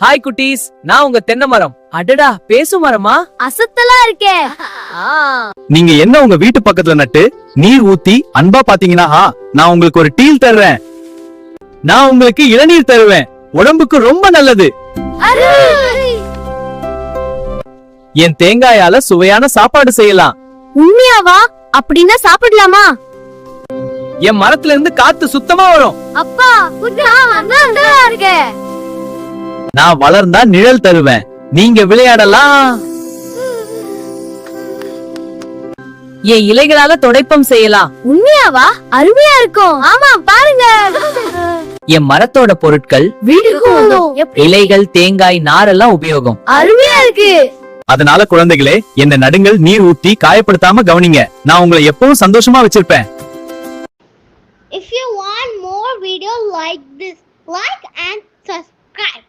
Hi குட்டீஸ், நான் உங்க தென்னை மரம். அடடா, பேசு மரமா? அசத்தலா இருக்கே. நீங்க என்ன உங்க வீட்டு பக்கத்துல நட்டு நீர் ஊத்தி அன்பா பாத்தீங்கன்னா நான் உங்களுக்கு ஒரு டீல் தர்றேன். நான் உங்களுக்கு இளநீர் தருவேன். உடம்புக்கு ரொம்ப நல்லது. என் தேங்காயால சுவையான சாப்பாடு செய்யலாம். உண்மையாவா? அப்படின்னா சாப்பிடலாமா? என் மரத்துல இருந்து காத்து சுத்தமா வரும். அப்பா, இருக்கே. நான் வளர்ந்தா நிழல் தருவேன். நீங்க விளையாடலாம். என் இலைகளால துடைப்பம் செய்யலாம். உண்மையாவா? அருமையா இருக்கும். ஆமா, பாருங்க. என் மரத்தோட பொருட்கள் இலைகள், தேங்காய், நாரெல்லாம் உபயோகம். அருமையா இருக்கு. அதனால குழந்தைகளே, என்ன நடுங்கள், நீர் ஊத்தி காயப்படுத்தாம கவனிங்க. நான் உங்களை எப்பவும் சந்தோஷமா வச்சிருப்பேன். If you want more video like this, like and subscribe.